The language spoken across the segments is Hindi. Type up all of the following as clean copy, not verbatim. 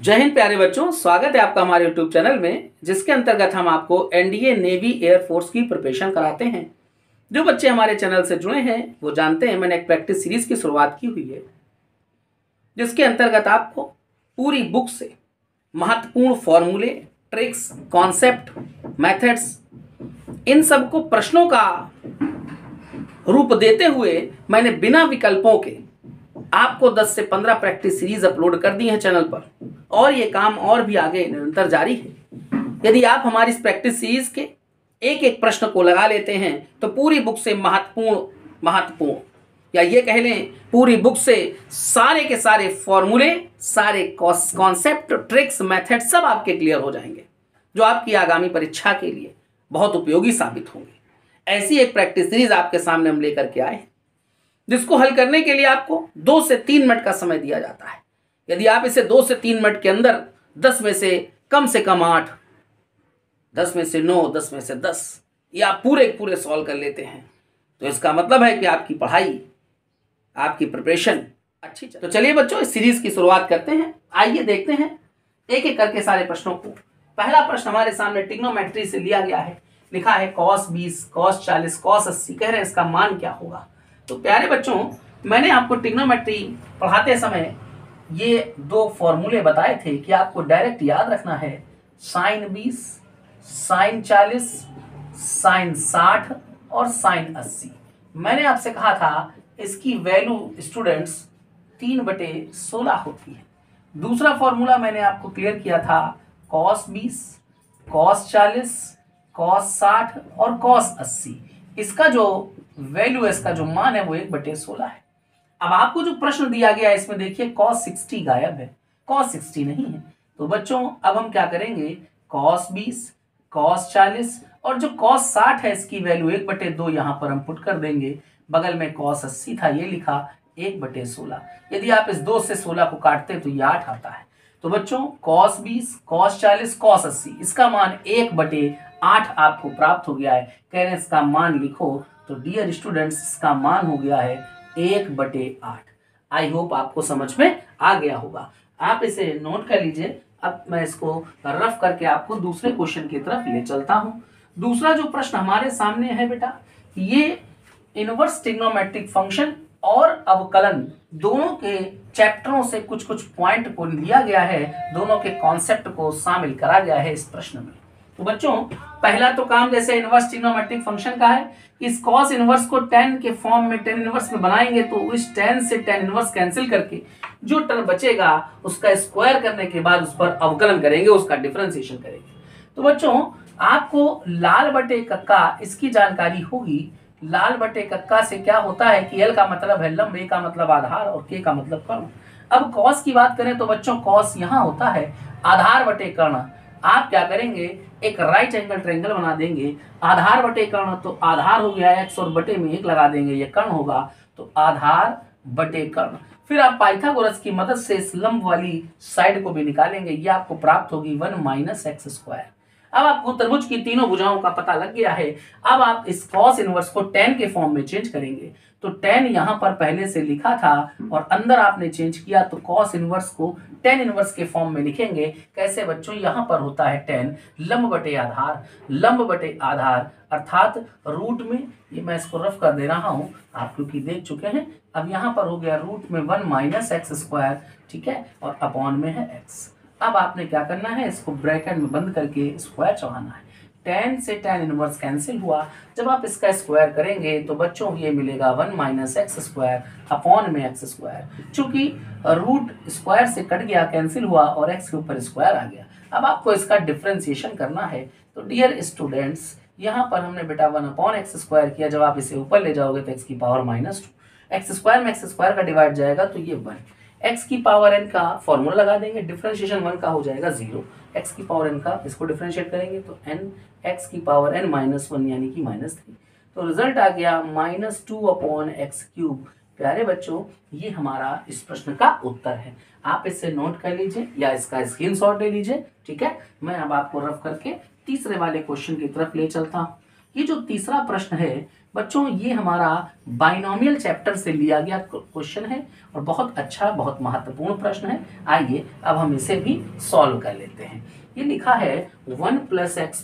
जय हिंद प्यारे बच्चों, स्वागत है आपका हमारे YouTube चैनल में, जिसके अंतर्गत हम आपको एनडीए नेवी एयरफोर्स की प्रिपरेशन कराते हैं। जो बच्चे हमारे चैनल से जुड़े हैं वो जानते हैं मैंने एक प्रैक्टिस सीरीज की शुरुआत की हुई है, जिसके अंतर्गत आपको पूरी बुक से महत्वपूर्ण फॉर्मूले, ट्रिक्स, कॉन्सेप्ट, मेथड्स, इन सबको प्रश्नों का रूप देते हुए मैंने बिना विकल्पों के आपको 10 से 15 प्रैक्टिस सीरीज अपलोड कर दी है चैनल पर, और ये काम और भी आगे निरंतर जारी है। यदि आप हमारी इस प्रैक्टिस सीरीज के एक एक प्रश्न को लगा लेते हैं तो पूरी बुक से महत्वपूर्ण या ये कह लें पूरी बुक से सारे के सारे फॉर्मूले, सारे कॉन्सेप्ट, ट्रिक्स, मेथड सब आपके क्लियर हो जाएंगे, जो आपकी आगामी परीक्षा के लिए बहुत उपयोगी साबित होंगे। ऐसी एक प्रैक्टिस सीरीज आपके सामने हम लेकर के आए हैं, जिसको हल करने के लिए आपको 2 से 3 मिनट का समय दिया जाता है। यदि आप इसे 2 से 3 मिनट के अंदर 10 में से कम 8, 10 में से 9, 10 में से 10 या पूरे सॉल्व कर लेते हैं तो इसका मतलब है कि आपकी पढ़ाई, आपकी प्रिपरेशन अच्छी चल। तो चलिए बच्चों, इस सीरीज की शुरुआत करते हैं। आइए देखते हैं एक एक करके सारे प्रश्नों को। पहला प्रश्न हमारे सामने ट्रिग्नोमेट्री से लिया गया है। लिखा है cos 20, cos 40, cos 80। कह रहे हैं इसका मान क्या होगा। तो प्यारे बच्चों, मैंने आपको ट्रिग्नोमेट्री पढ़ाते समय ये 2 फॉर्मूले बताए थे कि आपको डायरेक्ट याद रखना है। sin 20, sin 40, sin 60 और sin 80। मैंने आपसे कहा था इसकी वैल्यू स्टूडेंट्स 3/16 होती है। दूसरा फॉर्मूला मैंने आपको क्लियर किया था cos 20, cos 40, cos 60 और cos 80। इसका जो वैल्यू है, इसका जो मान है वो 1/16 है। अब आपको जो प्रश्न दिया गया है इसमें देखिए cos 60 गायब है, cos 60 नहीं है। तो बच्चों अब हम क्या करेंगे, cos 20, cos 40 और जो cos 60 है इसकी वैल्यू 1/2 यहाँ पर हम पुट कर देंगे। बगल में cos 80 था, ये लिखा 1/16। यदि आप इस 2 से 16 को काटते तो ये 8 आता है। तो बच्चों cos 20, cos 40, cos 80, इसका मान 1/8 आपको प्राप्त हो गया है। कह रहे हैं इसका मान लिखो। तो डियर स्टूडेंट्स, इसका मान हो गया है 1/8। आई होप आपको समझ में आ गया होगा। आप इसे नोट कर लीजिए। अब मैं इसको रफ करके आपको दूसरे क्वेश्चन की तरफ ले चलता हूं। दूसरा जो प्रश्न हमारे सामने है बेटा, ये इनवर्स ट्रिग्नोमेट्रिक फंक्शन और अवकलन दोनों के चैप्टरों से कुछ पॉइंट को लिया गया है, दोनों के कॉन्सेप्ट को शामिल करा गया है इस प्रश्न में। तो बच्चों पहला तो काम जैसे इनवर्स ट्रिग्नोमेट्रिक फंक्शन का है, इस cos इनवर्स को tan के फॉर्म में tan इनवर्स में बनाएंगे तो इस tan से tan इनवर्स कैंसिल करके जो टर्म बचेगा उसका स्क्वायर करने के बाद उस पर अवकलन करेंगे, उसका डिफरेंशिएशन करेंगे। तो बच्चों आपको लाल बटे कक्का इसकी जानकारी होगी। लाल बटे कक्का से क्या होता है कि L का मतलब है लंब, A का मतलब आधार और K का मतलब कर्ण। अब cos की बात करें तो बच्चों cos यहाँ होता है आधार बटे कर्ण। आप क्या करेंगे, एक राइट एंगल ट्रायंगल बना देंगे। आधार बटे कर्ण तो आधार हो गया x और बटे में 1 लगा देंगे, ये कर्ण होगा तो आधार बटे कर्ण। फिर आप पाइथागोरस की मदद से इस लंब वाली साइड को भी निकालेंगे, ये आपको प्राप्त होगी 1 - x²। अब आपको त्रिभुज की तीनों भुजाओं का पता लग गया है। अब आप इस cos इनवर्स को tan के फॉर्म में चेंज करेंगे। तो tan यहाँ पर पहले से लिखा था और अंदर आपने चेंज किया तो cos इनवर्स को tan इनवर्स के फॉर्म में लिखेंगे। कैसे बच्चों, यहाँ पर होता है tan लंब बटे आधार, लंब बटे आधार अर्थात रूट में, ये मैं इसको रफ कर दे रहा हूँ आप क्योंकि देख चुके हैं। अब यहाँ पर हो गया रूट में 1 - x², ठीक है, और अपॉन में है x। अब आपने क्या करना है, इसको ब्रैकेट में बंद करके स्क्वायर चढ़ाना है। tan से tan इनवर्स कैंसिल हुआ। जब आप इसका स्क्वायर करेंगे तो बच्चों ये मिलेगा 1 - x² अपॉन में x²। चूंकि रूट स्क्वायर से कट गया, कैंसिल हुआ और x के ऊपर स्क्वायर आ गया। अब आपको इसका डिफरेंशिएशन करना है। तो डियर स्टूडेंट्स, यहाँ पर हमने बेटा 1/x² किया। जब आप इसे ऊपर ले जाओगे तो x की पावर -2, x² में x² का डिवाइड जाएगा तो ये 1। x की पावर n का फॉर्मूला लगा देंगे, डिफरेंशिएशन 1 का हो जाएगा 0। x की पावर n का इसको डिफरेंशिएट करेंगे तो n x की पावर n -1 यानी कि -3। तो रिजल्ट आ गया -2/x³। प्यारे बच्चों, ये हमारा इस प्रश्न का उत्तर है। आप इसे नोट कर लीजिए या इसका स्क्रीनशॉट ले लीजिए, ठीक है। मैं अब आपको रफ करके तीसरे वाले क्वेश्चन की तरफ ले चलता हूँ। ये जो तीसरा प्रश्न है बच्चों, ये हमारा बाइनोमियल चैप्टर से लिया गया क्वेश्चन है और बहुत अच्छा, बहुत महत्वपूर्ण प्रश्न है। आइए अब हम इसे भी सॉल्व कर लेते हैं। ये लिखा है 1 plus 3x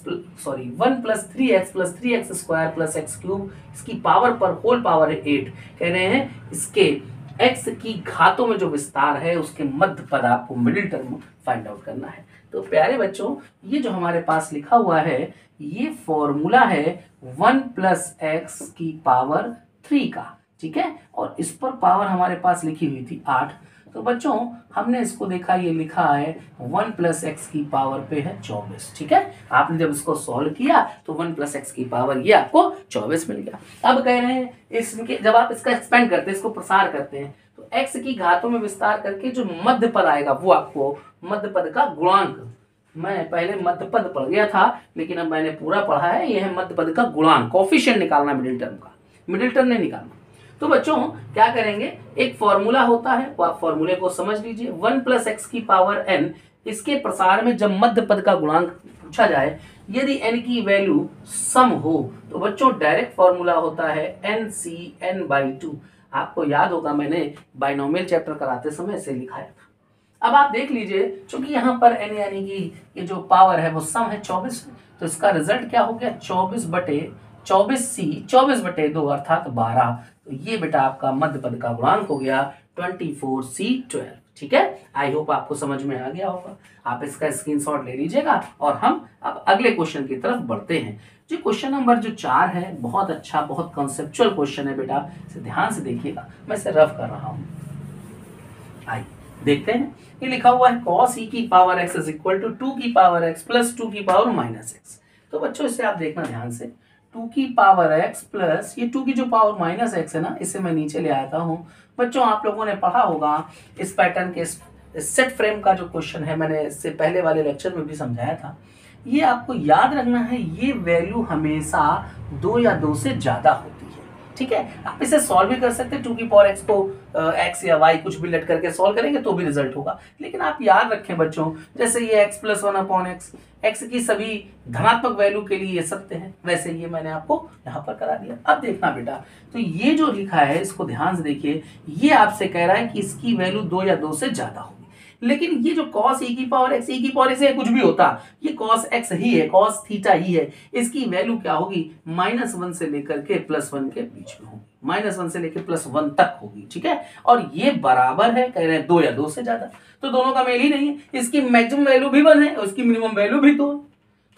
plus 3x square plus x cube, इसकी पावर पर होल पावर है 8। कह रहे हैं इसके x की घातों में जो विस्तार है उसके मध्य पद आपको मिडिल टर्म फाइंड आउट करना है। तो प्यारे बच्चों, ये जो हमारे पास लिखा हुआ है ये फॉर्मूला है 1 प्लस एक्स की पावर 3 का, ठीक है, और इस पर पावर हमारे पास लिखी हुई थी 8। तो बच्चों हमने इसको देखा, ये लिखा है 1 प्लस एक्स की पावर पे है 24, ठीक है। आपने जब इसको सॉल्व किया तो 1 प्लस एक्स की पावर ये आपको 24 मिल गया। अब कह रहे हैं इसके जब आप इसका एक्सपेंड करते हैं, इसको प्रसार करते हैं, तो एक्स की घातों में विस्तार करके जो मध्य पद आएगा वो आपको मध्य पद का गुणांक, मैं पहले मध्य पद पढ़ गया था लेकिन अब मैंने पूरा पढ़ा है, यह है मध्य पद का गुणांक, कोफिशिएंट निकालना मिडिल टर्म का, मिडिल टर्म नहीं निकालना। तो बच्चों क्या करेंगे, एक फॉर्मूला होता है, वो आप फॉर्मूले को समझ लीजिए। 1 प्लस एक्स की पावर n, इसके प्रसार में जब मध्य पद का गुणांक पूछा जाए, यदि n की वैल्यू सम हो तो बच्चों डायरेक्ट फॉर्मूला होता है NCn/2। आपको याद होगा मैंने बाइनोमियल चैप्टर कराते समय इसे लिखाया था। अब आप देख लीजिए, चूंकि यहाँ पर n यानी कि ये जो पावर है वो सम है 24, तो इसका रिजल्ट क्या हो गया 24/2 अर्थात 12। तो ये बेटा आपका मध्य पद का गुणांक हो गया 24C12, ठीक है। आई होप आपको समझ में आ गया होगा। आप इसका स्क्रीनशॉट ले लीजिएगा और हम अब अगले क्वेश्चन की तरफ बढ़ते हैं। जो क्वेश्चन नंबर जो 4 है, बहुत अच्छा, बहुत कॉन्सेप्चुअल क्वेश्चन है बेटा, इसे ध्यान से देखिएगा, मैं इसे रफ कर रहा हूँ। आइए देखते हैं। ये लिखा हुआ है cos e की power x is equal to 2 की पावर x प्लस 2 की पावर माइनस x। तो बच्चों इसे आप देखना ध्यान से, 2 की पावर x प्लस ये 2 की जो पावर माइनस x है ना, इसे मैं नीचे ले आता हूँ। बच्चों आप लोगों ने पढ़ा होगा इस पैटर्न के सेट फ्रेम का जो क्वेश्चन है, मैंने इससे पहले वाले लेक्चर में भी समझाया था। ये आपको याद रखना है, ये वैल्यू हमेशा 2 या 2 से ज्यादा होती है, ठीक है। आप इसे सॉल्व भी कर सकते हैं, 2 की पावर x को x या y कुछ भी लेट करके सॉल्व करेंगे तो भी रिजल्ट होगा। लेकिन आप याद रखें बच्चों, जैसे ये x प्लस 1/x, x की सभी धनात्मक वैल्यू के लिए ये सत्य है, वैसे ये मैंने आपको यहाँ पर करा दिया। अब देखना बेटा, तो ये जो लिखा है इसको ध्यान से देखिए, ये आपसे कह रहा है कि इसकी वैल्यू 2 या 2 से ज्यादा होगी। लेकिन ये जो cos e की पावर x, e की पावर से कुछ भी होता, ये cos x ही है, cos थीटा ही है। इसकी वैल्यू क्या होगी, -1 से लेकर के +1 के बीच में होगी, -1 से लेकर +1 तक होगी, ठीक है। और ये बराबर है, कह रहे हैं 2 या 2 से ज्यादा, तो दोनों का मेल ही नहीं है। इसकी मैक्सिमम वैल्यू भी 1 है और इसकी मिनिमम वैल्यू भी 2 है,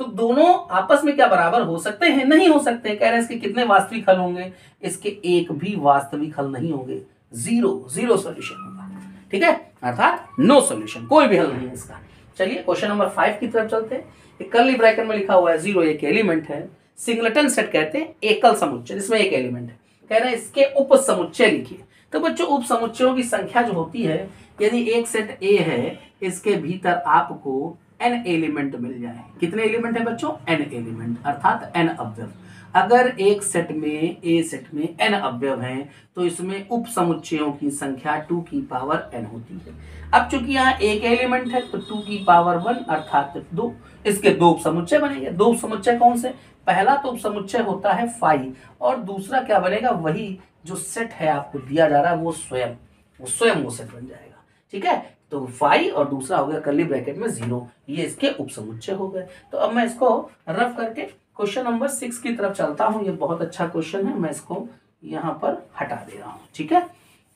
तो दोनों आपस में क्या बराबर हो सकते हैं, नहीं हो सकते। कह रहे हैं इसके कितने वास्तविक हल होंगे, इसके एक भी वास्तविक हल नहीं होंगे, जीरो सॉल्यूशन होगा, ठीक है, अर्थात नो सॉल्यूशन, कोई भी हल नहीं है इसका। चलिए क्वेश्चन नंबर 5 की तरफ चलते हैं। एक कर्ली ब्रैकेट में लिखा हुआ है 0 एक एलिमेंट है, सिंगलटन सेट कहते हैं एकल समुच्चय जिसमें एक एलिमेंट है। कह रहे हैं इसके उप समुच्चय लिखिए। तो बच्चों उप समुच्चयों की संख्या जो होती है, यदि एक सेट ए है, इसके भीतर आपको n एलिमेंट मिल जाए। कितने एलिमेंट है बच्चों, n एलिमेंट, अर्थात n अवयव। अगर एक सेट में, ए सेट में n अवयव हैं तो इसमें उप समुच्चयों की संख्या 2 की पावर n होती है। अब चूंकि यहाँ एक एलिमेंट है तो 2 की पावर 1 अर्थात 2, इसके 2 उप समुच्चय बनेंगे। 2 उप समुच्चय कौन से, पहला तो उप समुच्चय होता है फाई, और दूसरा क्या बनेगा, वही जो सेट है आपको दिया जा रहा है वो स्वयं वो सेट बन जाएगा, ठीक है। तो फाई और दूसरा हो गया कर्ली ब्रैकेट में 0, ये इसके उप समुच्चय हो गए। तो अब मैं इसको रफ करके क्वेश्चन नंबर 6 की तरफ चलता हूं। ये बहुत अच्छा क्वेश्चन है, मैं इसको यहाँ पर हटा दे रहा हूँ, ठीक है।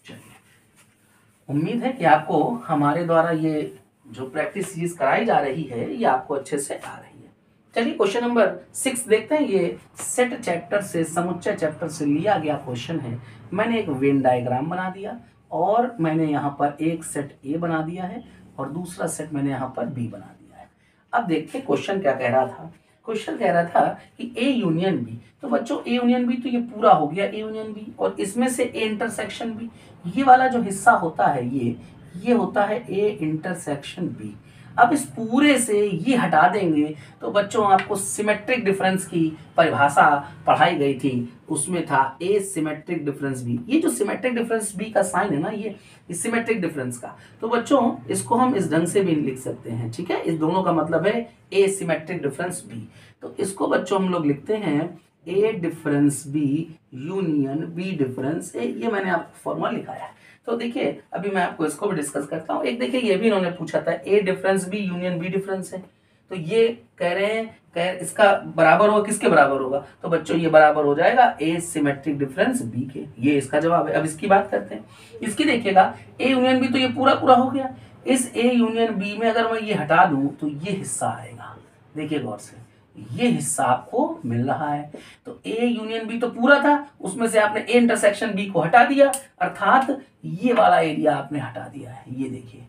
चलिए, उम्मीद है कि आपको हमारे द्वारा ये जो प्रैक्टिस सीरीज कराई जा रही है ये आपको अच्छे से आ रही है। चलिए क्वेश्चन नंबर 6 देखते हैं। ये सेट चैप्टर से, समुच्चय चैप्टर से लिया गया क्वेश्चन है। मैंने एक वेन डायग्राम बना दिया और मैंने यहाँ पर एक सेट ए बना दिया है और दूसरा सेट मैंने यहाँ पर बी बना दिया है। अब देखते हैं क्वेश्चन क्या कह रहा था। क्वेश्चन कह रहा था कि ए यूनियन बी, तो बच्चों ए यूनियन बी तो ये पूरा हो गया ए यूनियन बी, और इसमें से ए इंटरसेक्शन बी, ये वाला जो हिस्सा होता है ये होता है ए इंटरसेक्शन बी। अब इस पूरे से ये हटा देंगे तो बच्चों आपको सिमेट्रिक डिफरेंस की परिभाषा पढ़ाई गई थी, उसमें था ए सिमेट्रिक डिफरेंस बी। ये जो सिमेट्रिक डिफरेंस बी का साइन है ना, ये सिमेट्रिक डिफरेंस का, तो बच्चों इसको हम इस ढंग से भी लिख सकते हैं, ठीक है। इस दोनों का मतलब है ए सिमेट्रिक डिफरेंस बी। तो इसको बच्चों हम लोग लिखते हैं A difference B union B difference A, ये मैंने आपको फॉर्मूला लिखाया है। तो देखिए अभी मैं आपको इसको भी डिस्कस करता हूँ। एक देखिए ये भी इन्होंने पूछा था, A difference B union B difference है, तो ये कह रहे हैं इसका बराबर होगा, किसके बराबर होगा? तो बच्चों ये बराबर हो जाएगा ए सिमेट्रिक डिफरेंस बी के, ये इसका जवाब है। अब इसकी बात करते हैं। इसकी देखिएगा ए यूनियन बी, तो ये पूरा पूरा हो गया। इस ए यूनियन बी में अगर मैं ये हटा दूं तो ये हिस्सा आएगा, देखिए गौर से, ये हिस्सा आपको मिल रहा है। तो ए यूनियन बी तो पूरा था, उसमें से आपने ए इंटरसेक्शन बी को हटा दिया, अर्थात ये वाला एरिया आपने हटा दिया है। ये देखिए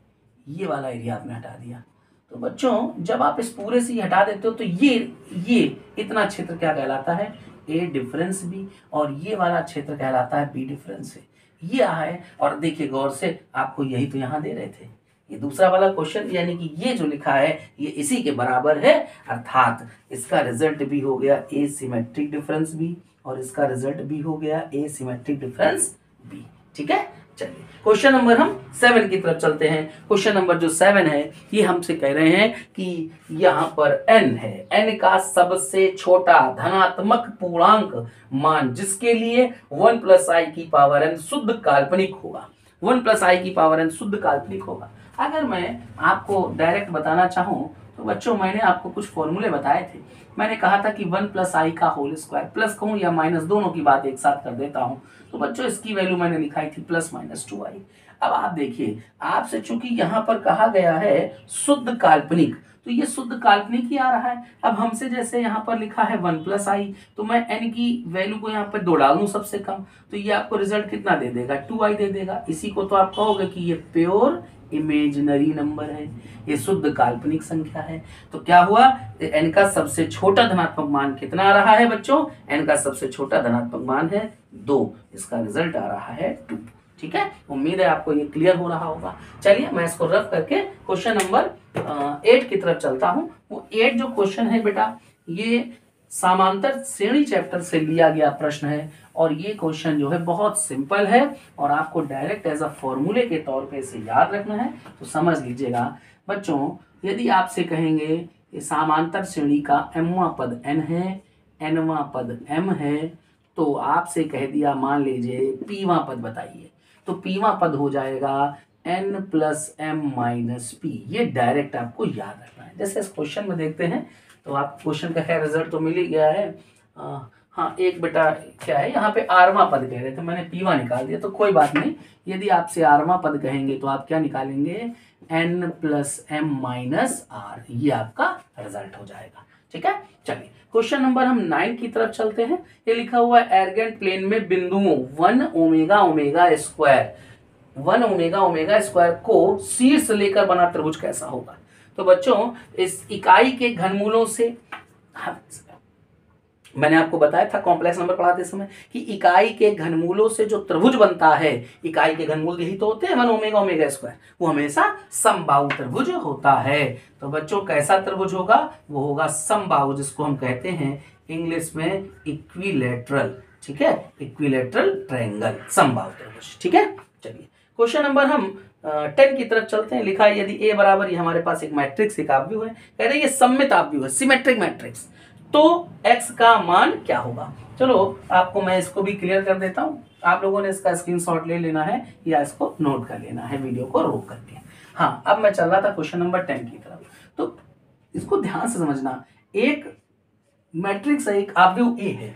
ये वाला एरिया आपने हटा दिया। तो बच्चों जब आप इस पूरे से हटा देते हो तो ये इतना क्षेत्र क्या कहलाता है? ए डिफरेंस बी, और ये वाला क्षेत्र कहलाता है बी डिफरेंस ए। ये है, और देखिए गौर से आपको यही तो यहाँ दे रहे थे, ये दूसरा वाला क्वेश्चन, यानी कि ये जो लिखा है ये इसी के बराबर है, अर्थात इसका रिजल्ट भी हो गया ए सिमेट्रिक डिफरेंस बी, और इसका रिजल्ट भी हो गया ए सिमेट्रिक डिफरेंस बी। ठीक है, चलिए क्वेश्चन नंबर हम 7 की तरफ चलते हैं। क्वेश्चन नंबर जो 7 है ये हमसे कह रहे हैं कि यहाँ पर n है, n का सबसे छोटा धनात्मक पूर्णांक मान जिसके लिए 1 + i की पावर n शुद्ध काल्पनिक होगा। 1 + i की पावर n शुद्ध काल्पनिक होगा। अगर मैं आपको डायरेक्ट बताना चाहूँ तो बच्चों मैंने आपको कुछ फॉर्मूले बताए थे। मैंने कहा था कि 1 + i का होल स्क्वायर, प्लस कहूँ या माइनस, दोनों की बात एक साथ कर देता हूँ। तो बच्चों इसकी वैल्यू मैंने लिखाई थी ±2i। अब आप देखिए, आपसे चूंकि यहाँ पर कहा गया है शुद्ध काल्पनिक, तो ये शुद्ध काल्पनिक ही आ रहा है। अब हमसे जैसे यहाँ पर लिखा है 1 + i, तो मैं n की वैल्यू को यहाँ पर 2 डाल दूँ सबसे कम, तो ये आपको रिजल्ट कितना दे देगा? 2i दे देगा। इसी को तो आप कहोगे कि ये प्योर इमेजिनरी नंबर है, ये शुद्ध काल्पनिक संख्या है। तो क्या हुआ? n का सबसे छोटा धनात्मक मान कितना आ रहा है बच्चों? n का सबसे छोटा धनात्मक मान है 2, इसका रिजल्ट आ रहा है 2। ठीक है, उम्मीद है आपको ये क्लियर हो रहा होगा। चलिए मैं इसको रफ करके क्वेश्चन नंबर 8 की तरफ चलता हूँ। वो 8 जो क्वेश्चन है बेटा, ये समांतर श्रेणी चैप्टर से लिया गया प्रश्न है, और ये क्वेश्चन जो है बहुत सिंपल है, और आपको डायरेक्ट एज अ फॉर्मूले के तौर पे इसे याद रखना है। तो समझ लीजिएगा बच्चों, यदि आपसे कहेंगे कि समांतर श्रेणी का mवां पद n है, nवां पद m है, तो आपसे कह दिया मान लीजिए pवां पद बताइए, तो pवां पद हो जाएगा n + m - p। ये डायरेक्ट आपको याद रखना है। जैसे इस क्वेश्चन में देखते हैं, तो आप क्वेश्चन का खैर रिजल्ट तो मिल ही गया है। हाँ, एक बेटा क्या है, यहाँ पे आरवां पद कह रहे थे, मैंने पीवा निकाल दिया, तो कोई बात नहीं। यदि आपसे आरवां पद कहेंगे तो आप क्या निकालेंगे? n + m - r, ये आपका रिजल्ट हो जाएगा। ठीक है, चलिए क्वेश्चन नंबर हम 9 की तरफ चलते हैं। ये लिखा हुआ है एर्गेंट प्लेन में बिंदुओं 1 ω² को शीर्ष लेकर बना त्रिभुज कैसा होगा? तो बच्चों इस इकाई के घनमूलों से, मैंने आपको बताया था कॉम्प्लेक्स नंबर पढ़ाते समय कि इकाई के घनमूलों से जो त्रिभुज बनता है, इकाई के घनमूल यही तो होते हैं 1 ω², वो हमेशा समबाहु त्रिभुज होता है। तो बच्चों कैसा त्रिभुज होगा? वो होगा समबाहु, जिसको हम कहते हैं इंग्लिश में इक्विलैटरल। ठीक है, इक्विलैटरल ट्रायंगल, समबाहु त्रिभुज। ठीक है, चलिए क्वेश्चन नंबर हम 10 की तरफ चलते हैं। लिखा है यदि ए बराबर, ये हमारे पास एक मैट्रिक्स, एक आव्यूह है, कह रहे हैं ये सममित आव्यूह है, सिमेट्रिक मैट्रिक्स, तो x का मान क्या होगा? चलो आपको मैं इसको भी क्लियर कर देता हूँ, आप लोगों ने इसका स्क्रीनशॉट ले लेना है या इसको नोट कर लेना है वीडियो को रोक करके। हाँ, अब मैं चल रहा था क्वेश्चन नंबर 10 की तरफ, तो इसको ध्यान से समझना। एक मैट्रिक्स है, एक आव्यूह ए है,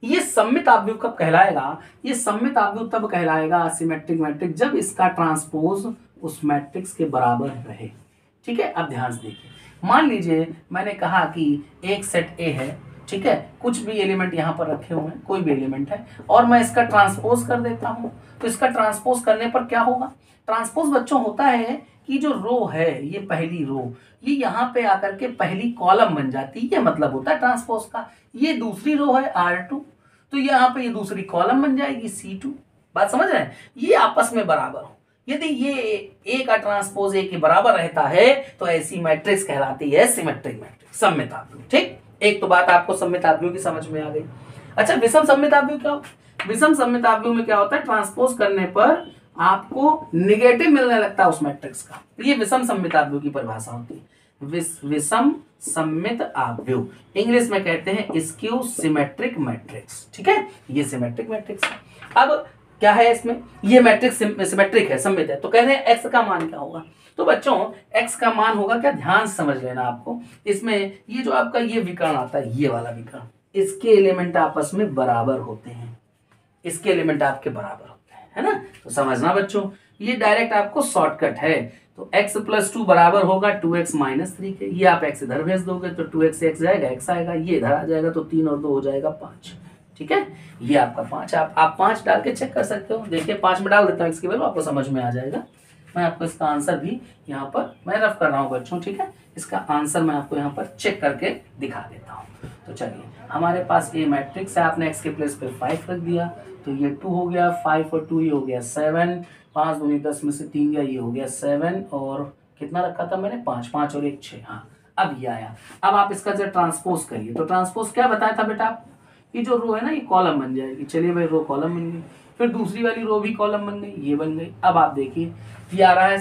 ये सममित आव्यूह कब कहलाएगा? ये सममित आव्यूह तब कहलाएगा असिमेट्रिक मैट्रिक्स जब इसका ट्रांसपोज उस मैट्रिक्स के बराबर रहे। ठीक है, अब ध्यान से देखिए, मान लीजिए मैंने कहा कि एक सेट ए है, ठीक है, कुछ भी एलिमेंट यहाँ पर रखे हुए हैं, कोई भी एलिमेंट है, और मैं इसका ट्रांसपोज कर देता हूँ। तो इसका ट्रांसपोज करने पर क्या होगा? ट्रांसपोज बच्चों होता है कि जो रो है, ये पहली रो, ये यहाँ पे आकर के पहली कॉलम बन जाती है, ये मतलब होता है ट्रांसपोज का। ये दूसरी रो है R2, तो यहाँ पे ये दूसरी कॉलम बन जाएगी C2। बात समझ रहे हैं? ये आपस में बराबर हो। यदि ये ए का ट्रांसपोज ए के बराबर रहता है तो ऐसी मैट्रिक्स कहलाती है सिमेट्रिक मैट्रिक्स, सममित आव्यूह। ठीक, एक तो बात आपको सममित आव्यूह की समझ में आ गई। अच्छा, विषम सममित आव्यूह क्या होता है? विषम सममित आव्यूह में क्या होता है? ट्रांसपोज करने पर आपको निगेटिव मिलने लगता है उस मैट्रिक्स का, ये विषम सममित आव्यूह की परिभाषा होती है। विषम सममित आव्यूह, इंग्लिश में कहते हैं स्क्यू सिमेट्रिक मैट्रिक्स। ठीक है, ये सिमेट्रिक मैट्रिक्स है। अब क्या है इसमें, ये मैट्रिक्स सिमेट्रिक है, सममित है, तो कह रहे हैं एक्स का मान क्या होगा। तो बच्चों एक्स का मान होगा क्या, ध्यान से समझ लेना आपको, इसमें ये जो आपका ये विकर्ण आता है, ये वाला विकर्ण, इसके एलिमेंट आपस में बराबर होते हैं, इसके एलिमेंट आपके बराबर होते हैं, है ना। तो समझना बच्चों, ये डायरेक्ट आपको शॉर्टकट है। तो x + 2 बराबर होगा 2x - 3 के, ये आप x इधर भेज दोगे तो 2x से x जाएगा, x आएगा, ये इधर आ जाएगा तो 3 और 2 हो जाएगा 5। ठीक है, ये आपका 5, आप 5 डाल के चेक कर सकते हो। देखिए 5 में डाल देता हूँ इसकी वैल्यू, आपको समझ में आ जाएगा। मैं आपको इसका आंसर भी यहाँ पर मैं रफ कर रहा हूँ बच्चों। ठीक है, इसका आंसर मैं आपको यहाँ पर चेक करके दिखा देता हूँ। तो चलिए, हमारे पास ये मैट्रिक्स है, आपने x के प्लेस पे 5 रख दिया तो ये 2 हो गया, 5 और 2 ये हो गया 7, 5 दूनी 10 में से 3 गया, ये हो गया 7, और कितना रखा था मैंने 5, 5 और 1 6। हाँ, अब ये आया। अब आप इसका जब ट्रांसपोज करिए, तो ट्रांसपोज क्या बताया था बेटा आपको, ये जो रो है ना ये कॉलम बन जाएगी। चलिए भाई, रो कॉलम बन गई, फिर दूसरी वाली रो भी कॉलम बन गई, ये बन गई। अब आप देखिए ये आ रहा है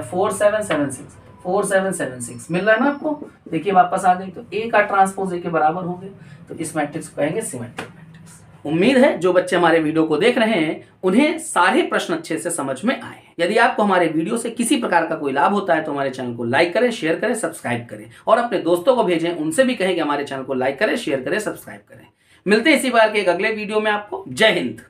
4 7 7 6, 4 7 7 6 मिल रहा है ना आपको, देखिए वापस आ गई। तो ए का ट्रांसपोज ए के बराबर हो गए, तो इस मैट्रिक्स को कहेंगे सिमेट्रिक मैट्रिक्स। उम्मीद है जो बच्चे हमारे वीडियो को देख रहे हैं उन्हें सारे प्रश्न अच्छे से समझ में आए। यदि आपको हमारे वीडियो से किसी प्रकार का कोई लाभ होता है तो हमारे चैनल को लाइक करें, शेयर करें, सब्सक्राइब करें, और अपने दोस्तों को भेजें, उनसे भी कहें कि हमारे चैनल को लाइक करें, शेयर करें, सब्सक्राइब करें। मिलते हैं इसी बार के एक अगले वीडियो में आपको। जय हिंद।